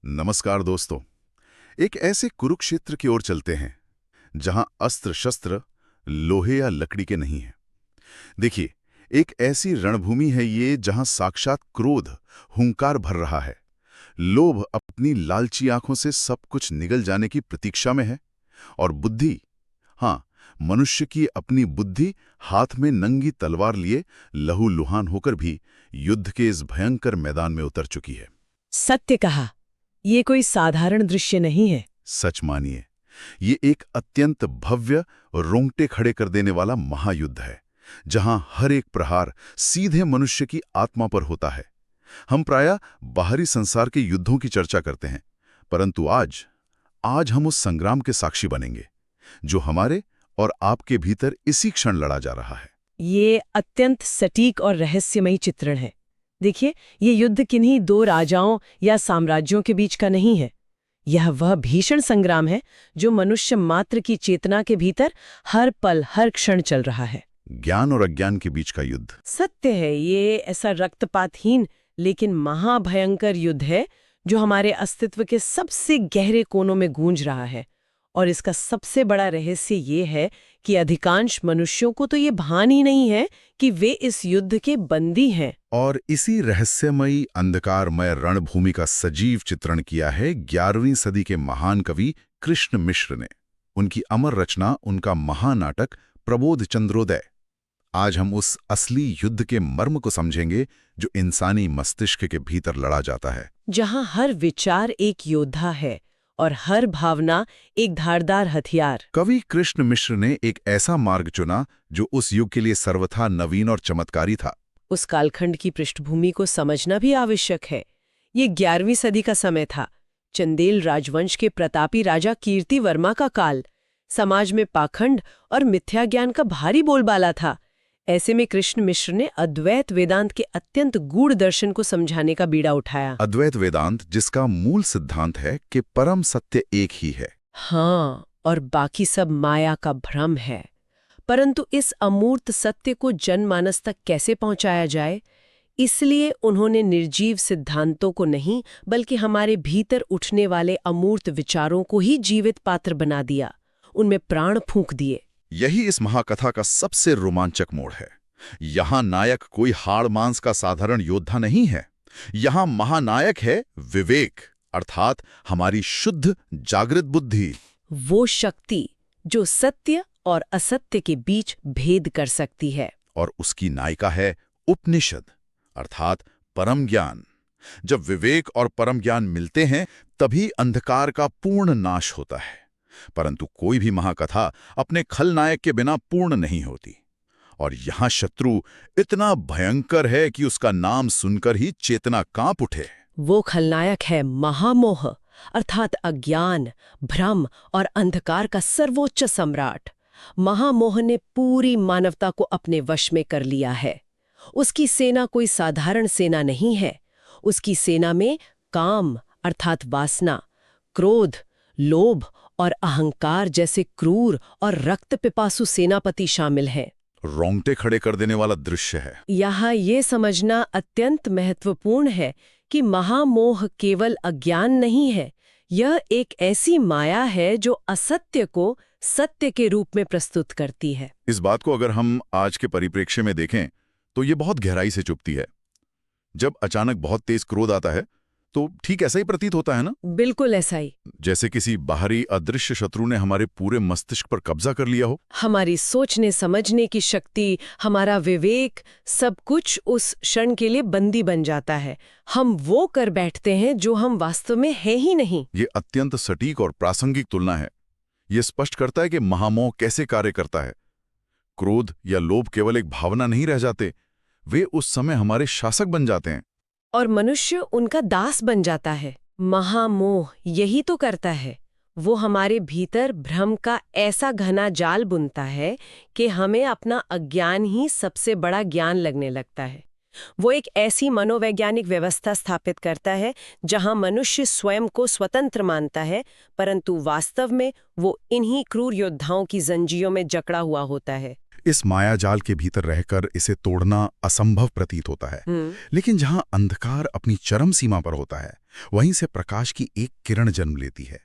नमस्कार दोस्तों। एक ऐसे कुरुक्षेत्र की ओर चलते हैं जहां अस्त्र शस्त्र लोहे या लकड़ी के नहीं हैं। देखिए, एक ऐसी रणभूमि है ये जहां साक्षात क्रोध हुंकार भर रहा है। लोभ अपनी लालची आंखों से सब कुछ निगल जाने की प्रतीक्षा में है, और बुद्धि, हाँ, मनुष्य की अपनी बुद्धि हाथ में नंगी तलवार लिए लहूलुहान होकर भी युद्ध के इस भयंकर मैदान में उतर चुकी है। सत्य कहा, ये कोई साधारण दृश्य नहीं है। सच मानिए, ये एक अत्यंत भव्य, रोंगटे खड़े कर देने वाला महायुद्ध है, जहां हर एक प्रहार सीधे मनुष्य की आत्मा पर होता है। हम प्रायः बाहरी संसार के युद्धों की चर्चा करते हैं, परंतु आज हम उस संग्राम के साक्षी बनेंगे जो हमारे और आपके भीतर इसी क्षण लड़ा जा रहा है। ये अत्यंत सटीक और रहस्यमयी चित्रण है। देखिए, ये युद्ध किन्हीं दो राजाओं या साम्राज्यों के बीच का नहीं है। यह वह भीषण संग्राम है जो मनुष्य मात्र की चेतना के भीतर हर पल हर क्षण चल रहा है। ज्ञान और अज्ञान के बीच का युद्ध। सत्य है, ये ऐसा रक्तपातहीन लेकिन महाभयंकर युद्ध है जो हमारे अस्तित्व के सबसे गहरे कोनों में गूंज रहा है। और इसका सबसे बड़ा रहस्य ये है कि अधिकांश मनुष्यों को तो ये भान ही नहीं है कि वे इस युद्ध के बंदी हैं। और इसी रहस्यमयी अंधकारमय रणभूमि का सजीव चित्रण किया है 11वीं सदी के महान कवि कृष्ण मिश्र ने। उनकी अमर रचना, उनका महानाटक प्रबोध चंद्रोदय। आज हम उस असली युद्ध के मर्म को समझेंगे जो इंसानी मस्तिष्क के भीतर लड़ा जाता है, जहां हर विचार एक योद्धा है और हर भावना एक धारदार हथियार। कवि कृष्ण मिश्र ने एक ऐसा मार्ग चुना जो उस युग के लिए सर्वथा नवीन और चमत्कारी था। उस कालखंड की पृष्ठभूमि को समझना भी आवश्यक है। ये 11वीं सदी का समय था। चंदेल राजवंश के प्रतापी राजा कीर्तिवर्मा का काल। समाज में पाखंड और मिथ्या ज्ञान का भारी बोलबाला था। ऐसे में कृष्ण मिश्र ने अद्वैत वेदांत के अत्यंत गूढ़ दर्शन को समझाने का बीड़ा उठाया। अद्वैत वेदांत, जिसका मूल सिद्धांत है कि परम सत्य एक ही है, हाँ, और बाकी सब माया का भ्रम है। परंतु इस अमूर्त सत्य को जनमानस तक कैसे पहुंचाया जाए, इसलिए उन्होंने निर्जीव सिद्धांतों को नहीं बल्कि हमारे भीतर उठने वाले अमूर्त विचारों को ही जीवित पात्र बना दिया, उनमें प्राण फूंक दिए। यही इस महाकथा का सबसे रोमांचक मोड़ है। यहां नायक कोई हाड़ मांस का साधारण योद्धा नहीं है। यहां महानायक है विवेक, अर्थात हमारी शुद्ध जागृत बुद्धि, वो शक्ति जो सत्य और असत्य के बीच भेद कर सकती है। और उसकी नायिका है उपनिषद, अर्थात परम ज्ञान। जब विवेक और परम ज्ञान मिलते हैं तभी अंधकार का पूर्ण नाश होता है। परंतु कोई भी महाकथा अपने खलनायक के बिना पूर्ण नहीं होती, और यहां शत्रु इतना भयंकर है कि उसका नाम सुनकर ही चेतना कांप उठे। वो खलनायक है महामोह, अर्थात अज्ञान, भ्रम और अंधकार का सर्वोच्च सम्राट। महामोह ने पूरी मानवता को अपने वश में कर लिया है। उसकी सेना कोई साधारण सेना नहीं है। उसकी सेना में काम अर्थात वासना, क्रोध, लोभ और अहंकार जैसे क्रूर और रक्त पिपासु सेनापति शामिल हैं। रोंगटे खड़े कर देने वाला दृश्य है। यहाँ ये समझना अत्यंत महत्वपूर्ण है कि महामोह केवल अज्ञान नहीं है। यह एक ऐसी माया है जो असत्य को सत्य के रूप में प्रस्तुत करती है। इस बात को अगर हम आज के परिप्रेक्ष्य में देखें तो ये बहुत गहराई से चुभती है। जब अचानक बहुत तेज क्रोध आता है तो ठीक ऐसा ही प्रतीत होता है ना? बिल्कुल ऐसा ही, जैसे किसी बाहरी अदृश्य शत्रु ने हमारे पूरे मस्तिष्क पर कब्जा कर लिया हो। हमारी सोचने समझने की शक्ति, हमारा विवेक, सब कुछ उस क्षण के लिए बंदी बन जाता है। हम वो कर बैठते हैं जो हम वास्तव में है ही नहीं। ये अत्यंत सटीक और प्रासंगिक तुलना है। ये स्पष्ट करता है कि महामोह कैसे कार्य करता है। क्रोध या लोभ केवल एक भावना नहीं रह जाते, वे उस समय हमारे शासक बन जाते हैं और मनुष्य उनका दास बन जाता है। महामोह यही तो करता है। वो हमारे भीतर भ्रम का ऐसा घना जाल बुनता है कि हमें अपना अज्ञान ही सबसे बड़ा ज्ञान लगने लगता है। वो एक ऐसी मनोवैज्ञानिक व्यवस्था स्थापित करता है जहां मनुष्य स्वयं को स्वतंत्र मानता है, परंतु वास्तव में वो इन्हीं क्रूर योद्धाओं की जंजीरों में जकड़ा हुआ होता है। इस मायाजाल के भीतर रहकर इसे तोड़ना असंभव प्रतीत होता है। लेकिन जहां अंधकार अपनी चरम सीमा पर होता है, वहीं से प्रकाश की एक किरण जन्म लेती है।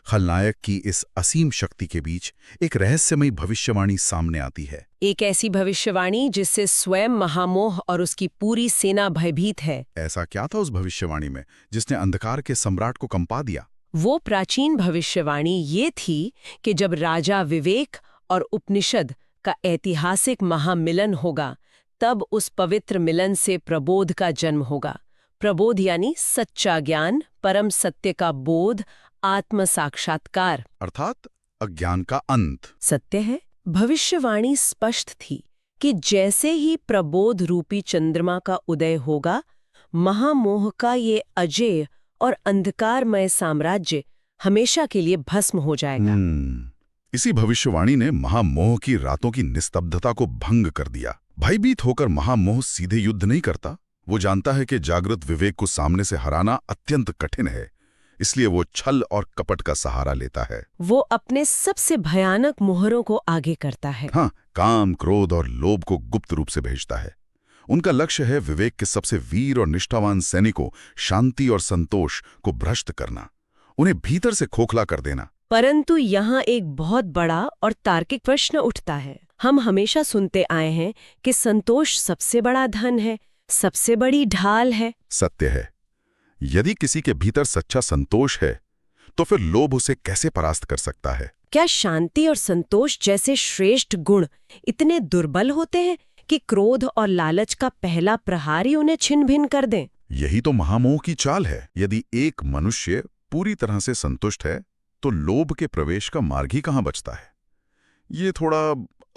खलनायक की इस असीम शक्ति के बीच एक रहस्यमयी भविष्यवाणी सामने आती है। एक ऐसी भविष्यवाणी जिससे स्वयं महामोह और उसकी पूरी सेना भयभीत है। ऐसा क्या था उस भविष्यवाणी में जिसने अंधकार के सम्राट को कंपा दिया? वो प्राचीन भविष्यवाणी ये थी कि जब राजा विवेक और उपनिषद का ऐतिहासिक महामिलन होगा, तब उस पवित्र मिलन से प्रबोध का जन्म होगा। प्रबोध यानी सच्चा ज्ञान, परम सत्य का बोध, आत्म साक्षात्कार, अर्थात अज्ञान का अंत। सत्य है। भविष्यवाणी स्पष्ट थी कि जैसे ही प्रबोध रूपी चंद्रमा का उदय होगा, महामोह का ये अजेय और अंधकारमय साम्राज्य हमेशा के लिए भस्म हो जाएगा। इसी भविष्यवाणी ने महामोह की रातों की निस्तब्धता को भंग कर दिया। भयभीत होकर महामोह सीधे युद्ध नहीं करता। वो जानता है कि जागृत विवेक को सामने से हराना अत्यंत कठिन है, इसलिए वो छल और कपट का सहारा लेता है। वो अपने सबसे भयानक मोहरों को आगे करता है। हाँ, काम, क्रोध और लोभ को गुप्त रूप से भेजता है। उनका लक्ष्य है विवेक के सबसे वीर और निष्ठावान सैनिकों, शांति और संतोष को भ्रष्ट करना, उन्हें भीतर से खोखला कर देना। परंतु यहाँ एक बहुत बड़ा और तार्किक प्रश्न उठता है। हम हमेशा सुनते आए हैं कि संतोष सबसे बड़ा धन है, सबसे बड़ी ढाल है। सत्य है। यदि किसी के भीतर सच्चा संतोष है, तो फिर लोभ उसे कैसे परास्त कर सकता है? क्या शांति और संतोष जैसे श्रेष्ठ गुण इतने दुर्बल होते हैं कि क्रोध और लालच का पहला प्रहार ही उन्हें छिन्न भिन्न कर दें? यही तो महामोह की चाल है। यदि एक मनुष्य पूरी तरह से संतुष्ट है, तो लोभ के प्रवेश का मार्ग ही कहाँ बचता है? ये थोड़ा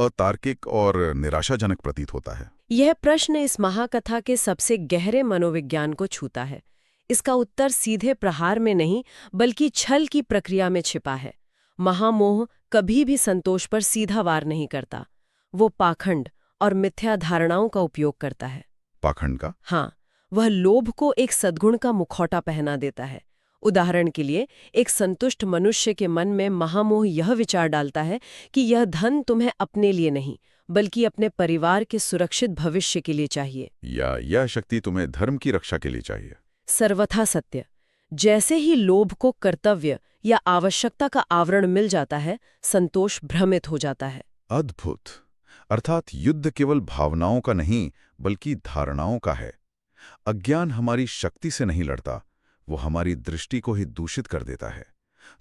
अतार्किक और निराशाजनक प्रतीत होता है। यह प्रश्न इस महाकथा के सबसे गहरे मनोविज्ञान को छूता है। इसका उत्तर सीधे प्रहार में नहीं, बल्कि छल की प्रक्रिया में छिपा है। महामोह कभी भी संतोष पर सीधा वार नहीं करता। वो पाखंड और मिथ्या धारणाओं का उपयोग करता है। पाखंड का? हाँ, वह लोभ को एक सद्गुण का मुखौटा पहना देता है। उदाहरण के लिए, एक संतुष्ट मनुष्य के मन में महामोह यह विचार डालता है कि यह धन तुम्हें अपने लिए नहीं, बल्कि अपने परिवार के सुरक्षित भविष्य के लिए चाहिए, या यह शक्ति तुम्हें धर्म की रक्षा के लिए चाहिए। सर्वथा सत्य। जैसे ही लोभ को कर्तव्य या आवश्यकता का आवरण मिल जाता है, संतोष भ्रमित हो जाता है। अद्भुत। अर्थात युद्ध केवल भावनाओं का नहीं, बल्कि धारणाओं का है। अज्ञान हमारी शक्ति से नहीं लड़ता, वो हमारी दृष्टि को ही दूषित कर देता है।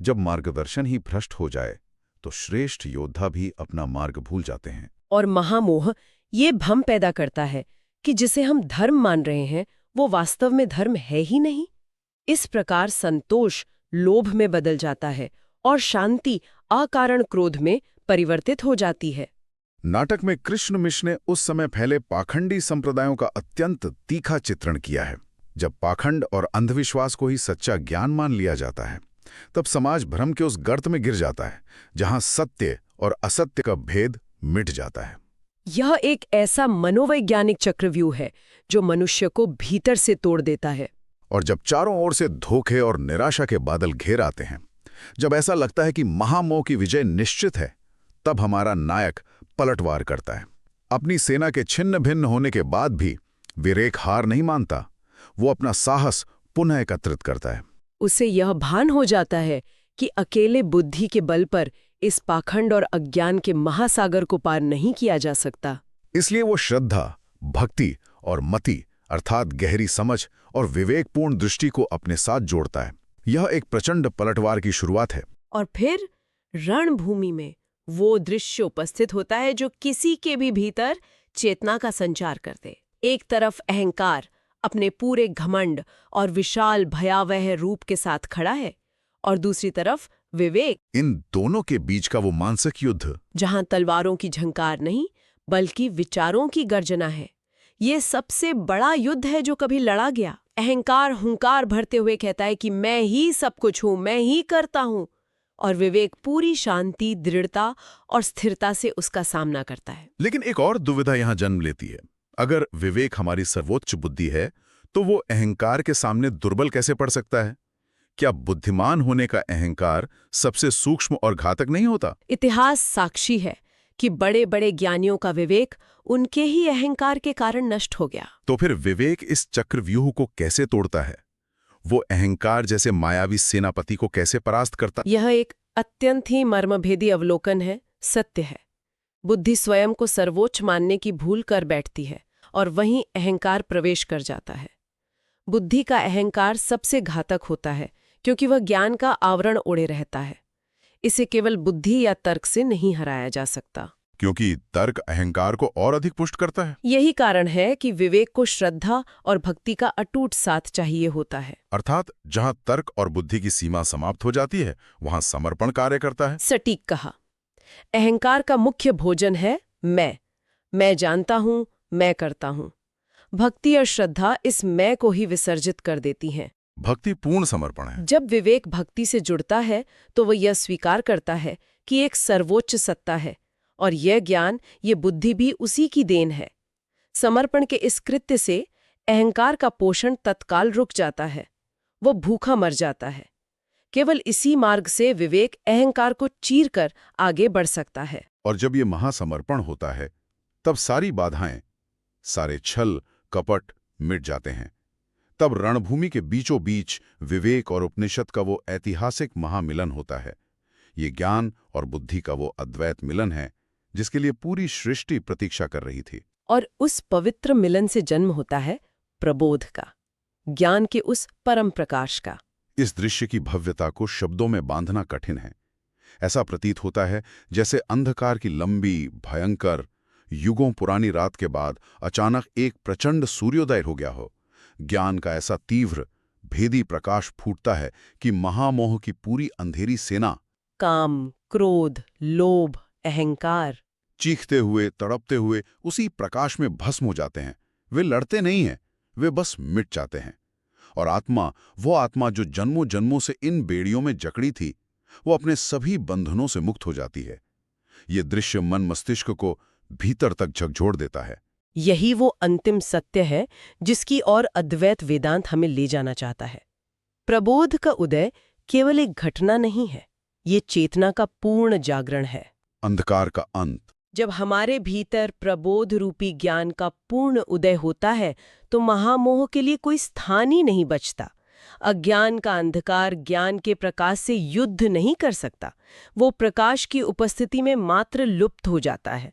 जब मार्गदर्शन ही भ्रष्ट हो जाए, तो श्रेष्ठ योद्धा भी अपना मार्ग भूल जाते हैं। और महामोह ये भ्रम पैदा करता है कि जिसे हम धर्म मान रहे हैं, वो वास्तव में धर्म है ही नहीं। इस प्रकार संतोष लोभ में बदल जाता है और शांति अकारण क्रोध में परिवर्तित हो जाती है। नाटक में कृष्ण मिश्र ने उस समय फैले पाखंडी संप्रदायों का अत्यंत तीखा चित्रण किया है। जब पाखंड और अंधविश्वास को ही सच्चा ज्ञान मान लिया जाता है, तब समाज भ्रम के उस गर्त में गिर जाता है जहां सत्य और असत्य का भेद मिट जाता है। यह एक ऐसा मनोवैज्ञानिक चक्रव्यूह है जो मनुष्य को भीतर से तोड़ देता है। और जब चारों ओर से धोखे और निराशा के बादल घेर आते हैं, जब ऐसा लगता है कि महामोह की विजय निश्चित है, तब हमारा नायक पलटवार करता है। अपनी सेना के छिन्न भिन्न होने के बाद भी विवेक हार नहीं मानता। वो अपना साहस पुनः एकत्रित करता है। उसे यह भान हो जाता है कि अकेले बुद्धि के बल पर इस पाखंड और अज्ञान के महासागर को पार नहीं किया जा सकता। इसलिए वो श्रद्धा, भक्ति और मति अर्थात गहरी समझ और विवेकपूर्ण दृष्टि को अपने साथ जोड़ता है। यह एक प्रचंड पलटवार की शुरुआत है। और फिर रणभूमि में वो दृश्य उपस्थित होता है जो किसी के भी भीतर चेतना का संचार करते। एक तरफ अहंकार अपने पूरे घमंड और विशाल भयावह रूप के साथ खड़ा है, और दूसरी तरफ विवेक। इन दोनों के बीच का वो मानसिक युद्ध, जहां तलवारों की झंकार नहीं, बल्कि विचारों की गर्जना है। ये सबसे बड़ा युद्ध है जो कभी लड़ा गया। अहंकार हुंकार भरते हुए कहता है कि मैं ही सब कुछ हूं, मैं ही करता हूं, और विवेक पूरी शांति, दृढ़ता और स्थिरता से उसका सामना करता है। लेकिन एक और दुविधा यहां जन्म लेती है। अगर विवेक हमारी सर्वोच्च बुद्धि है, तो वो अहंकार के सामने दुर्बल कैसे पड़ सकता है? क्या बुद्धिमान होने का अहंकार सबसे सूक्ष्म और घातक नहीं होता? इतिहास साक्षी है कि बड़े बड़े ज्ञानियों का विवेक उनके ही अहंकार के कारण नष्ट हो गया। तो फिर विवेक इस चक्रव्यूह को कैसे तोड़ता है? वो अहंकार जैसे मायावी सेनापति को कैसे परास्त करता? यह एक अत्यंत ही मर्मभेदी अवलोकन है, सत्य है। बुद्धि स्वयं को सर्वोच्च मानने की भूल कर बैठती है और वहीं अहंकार प्रवेश कर जाता है। बुद्धि का अहंकार सबसे घातक होता है क्योंकि वह ज्ञान का आवरण ओढ़े रहता है। इसे केवल बुद्धि या तर्क से नहीं हराया जा सकता, क्योंकि तर्क अहंकार को और अधिक पुष्ट करता है। यही कारण है कि विवेक को श्रद्धा और भक्ति का अटूट साथ चाहिए होता है। अर्थात जहां तर्क और बुद्धि की सीमा समाप्त हो जाती है, वहां समर्पण कार्य करता है। सटीक कहा। अहंकार का मुख्य भोजन है मैं जानता हूं, मैं करता हूं। भक्ति और श्रद्धा इस मैं को ही विसर्जित कर देती हैं। भक्ति पूर्ण समर्पण है। जब विवेक भक्ति से जुड़ता है तो वह यह स्वीकार करता है कि एक सर्वोच्च सत्ता है और यह ज्ञान, ये बुद्धि भी उसी की देन है। समर्पण के इस कृत्य से अहंकार का पोषण तत्काल रुक जाता है, वो भूखा मर जाता है। केवल इसी मार्ग से विवेक अहंकार को चीरकर आगे बढ़ सकता है। और जब ये महासमर्पण होता है, तब सारी बाधाएं, सारे छल कपट मिट जाते हैं। तब रणभूमि के बीचों बीच विवेक और उपनिषद का वो ऐतिहासिक महामिलन होता है। ये ज्ञान और बुद्धि का वो अद्वैत मिलन है जिसके लिए पूरी सृष्टि प्रतीक्षा कर रही थी। और उस पवित्र मिलन से जन्म होता है प्रबोध का, ज्ञान के उस परम प्रकाश का। इस दृश्य की भव्यता को शब्दों में बांधना कठिन है। ऐसा प्रतीत होता है जैसे अंधकार की लंबी, भयंकर, युगों पुरानी रात के बाद अचानक एक प्रचंड सूर्योदय हो गया हो। ज्ञान का ऐसा तीव्र, भेदी प्रकाश फूटता है कि महामोह की पूरी अंधेरी सेना, काम, क्रोध, लोभ, अहंकार, चीखते हुए, तड़पते हुए उसी प्रकाश में भस्म हो जाते हैं। वे लड़ते नहीं हैं, वे बस मिट जाते हैं। और आत्मा, वो आत्मा जो जन्मों जन्मों से इन बेड़ियों में जकड़ी थी, वो अपने सभी बंधनों से मुक्त हो जाती है। ये दृश्य मन मस्तिष्क को भीतर तक झकझोर देता है। यही वो अंतिम सत्य है जिसकी ओर अद्वैत वेदांत हमें ले जाना चाहता है। प्रबोध का उदय केवल एक घटना नहीं है, ये चेतना का पूर्ण जागरण है। अंधकार का अंत। जब हमारे भीतर प्रबोध रूपी ज्ञान का पूर्ण उदय होता है तो महामोह के लिए कोई स्थान ही नहीं बचता। अज्ञान का अंधकार ज्ञान के प्रकाश से युद्ध नहीं कर सकता, वो प्रकाश की उपस्थिति में मात्र लुप्त हो जाता है।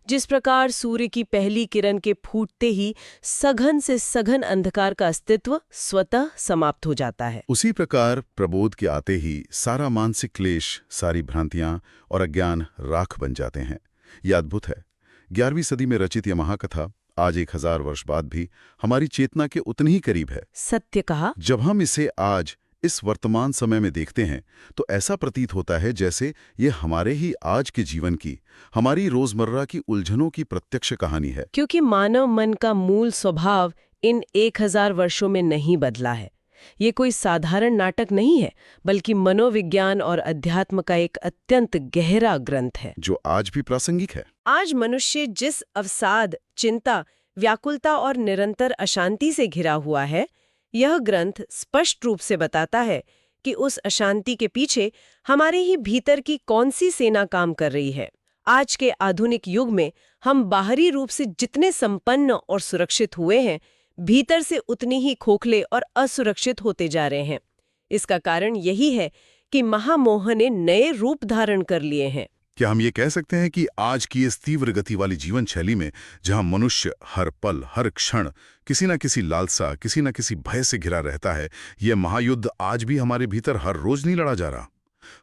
जिस प्रकार सूर्य की पहली किरण के फूटते ही सघन से सघन अंधकार का अस्तित्व स्वतः समाप्त हो जाता है, उसी प्रकार प्रबोध के आते ही सारा मानसिक क्लेश, सारी भ्रांतियां और अज्ञान राख बन जाते हैं। यह अद्भुत है। 11वीं सदी में रचित यह महाकथा आज 1000 वर्ष बाद भी हमारी चेतना के उतनी ही करीब है। सत्य कहा। जब हम इसे आज इस वर्तमान समय में देखते हैं तो ऐसा प्रतीत होता है जैसे ये हमारे ही आज के जीवन की, हमारी रोजमर्रा की उलझनों की प्रत्यक्ष कहानी है। क्योंकि मानव मन का मूल स्वभाव इन 1000 वर्षों में नहीं बदला है। ये कोई साधारण नाटक नहीं है, बल्कि मनोविज्ञान और अध्यात्म का एक अत्यंत गहरा ग्रंथ है जो आज भी प्रासंगिक है। आज मनुष्य जिस अवसाद, चिंता, व्याकुलता और निरंतर अशांति से घिरा हुआ है, यह ग्रंथ स्पष्ट रूप से बताता है कि उस अशांति के पीछे हमारे ही भीतर की कौन सी सेना काम कर रही है। आज के आधुनिक युग में हम बाहरी रूप से जितने संपन्न और सुरक्षित हुए हैं, भीतर से उतनी ही खोखले और असुरक्षित होते जा रहे हैं। इसका कारण यही है कि महामोह ने नए रूप धारण कर लिए हैं। क्या हम ये कह सकते हैं कि आज की इस तीव्र गति वाली जीवन शैली में, जहां मनुष्य हर पल, हर क्षण किसी न किसी लालसा, किसी न किसी भय से घिरा रहता है, यह महायुद्ध आज भी हमारे भीतर हर रोज नहीं लड़ा जा रहा?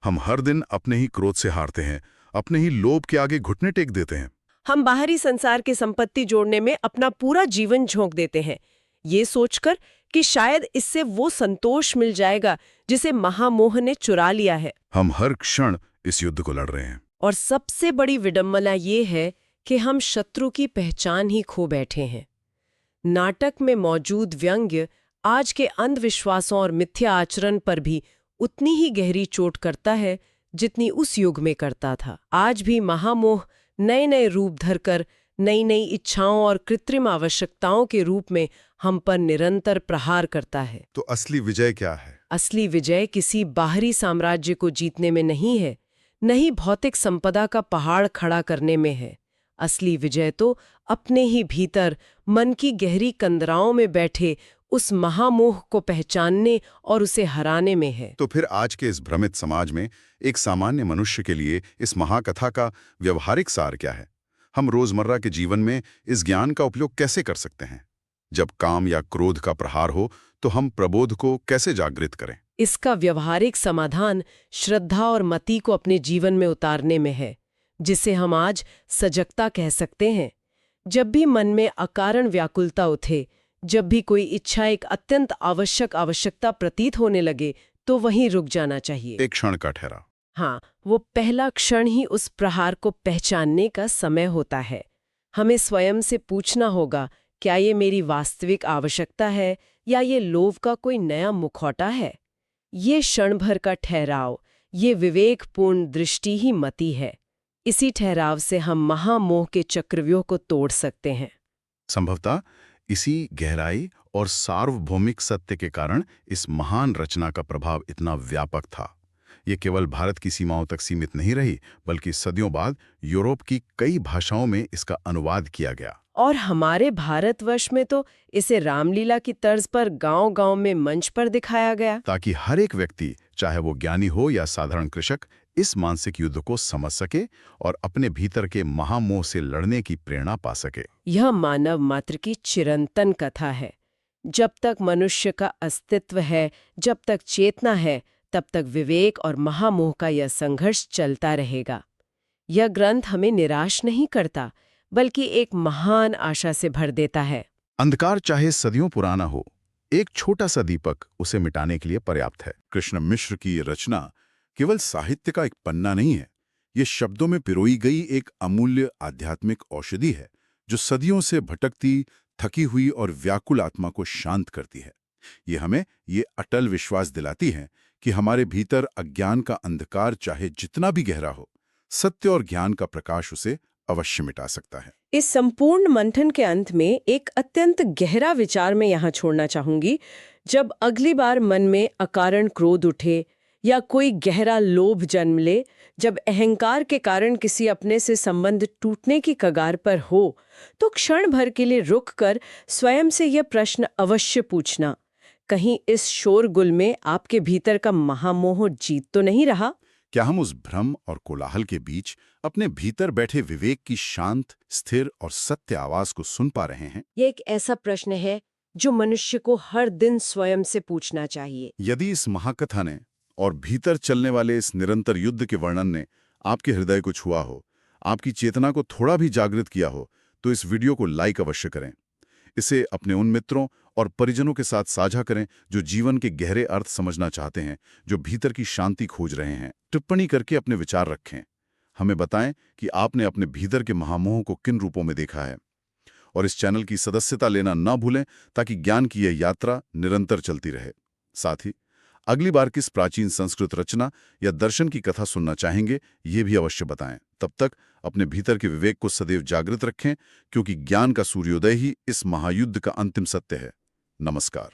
हम हर दिन अपने ही क्रोध से हारते हैं, अपने ही लोभ के आगे घुटने टेक देते हैं। हम बाहरी संसार की संपत्ति जोड़ने में अपना पूरा जीवन झोंक देते हैं, ये सोचकर कि शायद इससे वो संतोष मिल जाएगा जिसे महामोह ने चुरा लिया है। हम हर क्षण इस युद्ध को लड़ रहे हैं। और सबसे बड़ी विडंबना ये है कि हम शत्रु की पहचान ही खो बैठे हैं। नाटक में मौजूद व्यंग्य आज के अंधविश्वासों और मिथ्या आचरण पर भी उतनी ही गहरी चोट करता है जितनी उस युग में करता था। आज भी महामोह नए नए रूप धरकर नई नई इच्छाओं और कृत्रिम आवश्यकताओं के रूप में हम पर निरंतर प्रहार करता है। तो असली विजय क्या है? असली विजय किसी बाहरी साम्राज्य को जीतने में नहीं है, नहीं भौतिक संपदा का पहाड़ खड़ा करने में है। असली विजय तो अपने ही भीतर मन की गहरी कंदराओं में बैठे उस महामोह को पहचानने और उसे हराने में है। तो फिर आज के इस भ्रमित समाज में एक सामान्य मनुष्य के लिए इस महाकथा का व्यवहारिक सार क्या है? हम रोजमर्रा के जीवन में इस ज्ञान का उपयोग कैसे कर सकते हैं? जब काम या क्रोध का प्रहार हो तो हम प्रबोध को कैसे जागृत करें? इसका व्यवहारिक समाधान श्रद्धा और मति को अपने जीवन में उतारने में है, जिसे हम आज सजगता कह सकते हैं। जब भी मन में अकारण व्याकुलता उठे, जब भी कोई इच्छा एक अत्यंत आवश्यकता प्रतीत होने लगे, तो वहीं रुक जाना चाहिए। एक क्षण का ठहराव। हाँ, वो पहला क्षण ही उस प्रहार को पहचानने का समय होता है। हमें स्वयं से पूछना होगा, क्या ये मेरी वास्तविक आवश्यकता है या ये लोभ का कोई नया मुखौटा है? ये क्षण भर का ठहराव, ये विवेकपूर्ण दृष्टि ही मति है। इसी ठहराव से हम महामोह के चक्रव्यूह को तोड़ सकते हैं। संभवतः इसी गहराई और सार्वभौमिक सत्य के कारण इस महान रचना का प्रभाव इतना व्यापक था। ये केवल भारत की सीमाओं तक सीमित नहीं रही, बल्कि सदियों बाद यूरोप की कई भाषाओं में इसका अनुवाद किया गया। और हमारे भारतवर्ष में तो इसे रामलीला की तर्ज पर गांव-गांव में मंच पर दिखाया गया, ताकि हर एक व्यक्ति, चाहे वो ज्ञानी हो या साधारण कृषक, इस मानसिक युद्ध को समझ सके और अपने भीतर के महामोह से लड़ने की प्रेरणा पा सके। यह मानव मात्र की चिरंतन कथा है। जब तक मनुष्य का अस्तित्व है, जब तक चेतना है, तब तक विवेक और महामोह का यह संघर्ष चलता रहेगा। यह ग्रंथ हमें निराश नहीं करता, बल्कि एक महान आशा से भर देता है। अंधकार चाहे सदियों पुराना हो, एक छोटा सा दीपक उसे मिटाने के लिए पर्याप्त है। कृष्ण मिश्र की ये रचना केवल साहित्य का एक पन्ना नहीं है, ये शब्दों में पिरोई गई एक अमूल्य आध्यात्मिक औषधि है, जो सदियों से भटकती, थकी हुई और व्याकुल आत्मा को शांत करती है। ये हमें ये अटल विश्वास दिलाती है कि हमारे भीतर अज्ञान का अंधकार चाहे जितना भी गहरा हो, सत्य और ज्ञान का प्रकाश उसे अवश्य मिटा सकता है। इस संपूर्ण मंथन के अंत में एक अत्यंत गहरा विचार मैं यहाँ छोड़ना चाहूंगी। जब अगली बार मन में अकारण क्रोध उठे या कोई गहरा लोभ जन्म ले, जब अहंकार के कारण किसी अपने से संबंध टूटने की कगार पर हो, तो क्षण भर के लिए रुककर स्वयं से यह प्रश्न अवश्य पूछना, कहीं इस शोरगुल में आपके भीतर का महामोह जीत तो नहीं रहा? क्या हम उस भ्रम और कोलाहल के बीच अपने भीतर बैठे विवेक की शांत, स्थिर और सत्य आवाज को सुन पा रहे हैं? ये एक ऐसा प्रश्न है जो मनुष्य को हर दिन स्वयं से पूछना चाहिए। यदि इस महाकथा ने और भीतर चलने वाले इस निरंतर युद्ध के वर्णन ने आपके हृदय को छुआ हो, आपकी चेतना को थोड़ा भी जागृत किया हो, तो इस वीडियो को लाइक अवश्य करें। इसे अपने उन मित्रों और परिजनों के साथ साझा करें जो जीवन के गहरे अर्थ समझना चाहते हैं, जो भीतर की शांति खोज रहे हैं। टिप्पणी करके अपने विचार रखें। हमें बताएं कि आपने अपने भीतर के महामोह को किन रूपों में देखा है। और इस चैनल की सदस्यता लेना न भूलें, ताकि ज्ञान की यह यात्रा निरंतर चलती रहे। साथ ही अगली बार किस प्राचीन संस्कृत रचना या दर्शन की कथा सुनना चाहेंगे, ये भी अवश्य बताएं। तब तक अपने भीतर के विवेक को सदैव जागृत रखें, क्योंकि ज्ञान का सूर्योदय ही इस महायुद्ध का अंतिम सत्य है। नमस्कार।